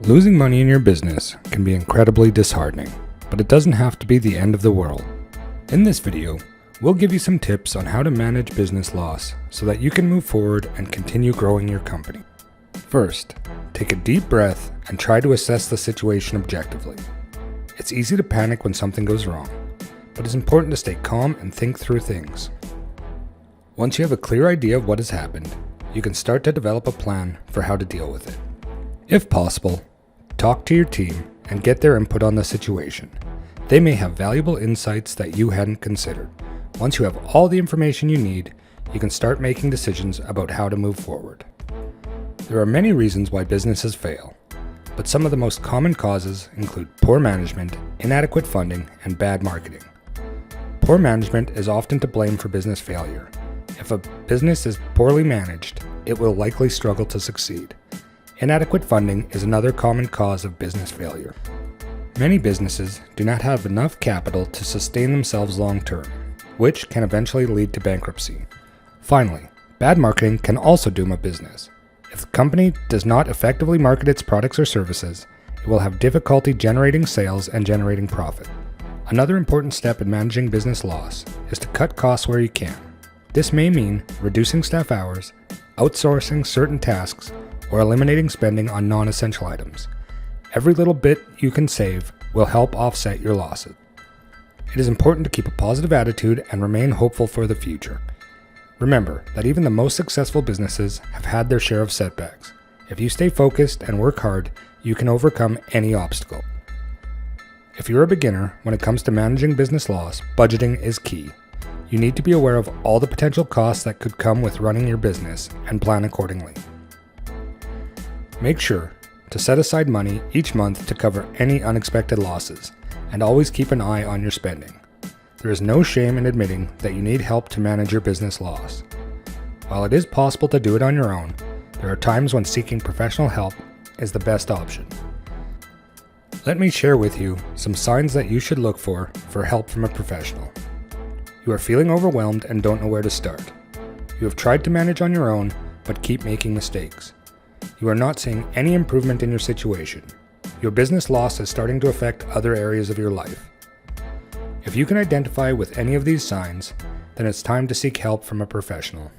Losing money in your business can be incredibly disheartening, but it doesn't have to be the end of the world. In this video, we'll give you some tips on how to manage business loss so that you can move forward and continue growing your company. First, take a deep breath and try to assess the situation objectively. It's easy to panic when something goes wrong, but it's important to stay calm and think through things. Once you have a clear idea of what has happened, you can start to develop a plan for how to deal with it. If possible, talk to your team and get their input on the situation. They may have valuable insights that you hadn't considered. Once you have all the information you need, you can start making decisions about how to move forward. There are many reasons why businesses fail, but some of the most common causes include poor management, inadequate funding, and bad marketing. Poor management is often to blame for business failure. If a business is poorly managed, it will likely struggle to succeed. Inadequate funding is another common cause of business failure. Many businesses do not have enough capital to sustain themselves long term, which can eventually lead to bankruptcy. Finally, bad marketing can also doom a business. If the company does not effectively market its products or services, it will have difficulty generating sales and generating profit. Another important step in managing business loss is to cut costs where you can. This may mean reducing staff hours, outsourcing certain tasks, or eliminating spending on non-essential items. Every little bit you can save will help offset your losses. It is important to keep a positive attitude and remain hopeful for the future. Remember that even the most successful businesses have had their share of setbacks. If you stay focused and work hard, you can overcome any obstacle. If you're a beginner, when it comes to managing business loss, budgeting is key. You need to be aware of all the potential costs that could come with running your business and plan accordingly. Make sure to set aside money each month to cover any unexpected losses, and always keep an eye on your spending. There is no shame in admitting that you need help to manage your business loss. While it is possible to do it on your own, there are times when seeking professional help is the best option. Let me share with you some signs that you should look for help from a professional. You are feeling overwhelmed and don't know where to start. You have tried to manage on your own, but keep making mistakes. You are not seeing any improvement in your situation. Your business loss is starting to affect other areas of your life. If you can identify with any of these signs, then it's time to seek help from a professional.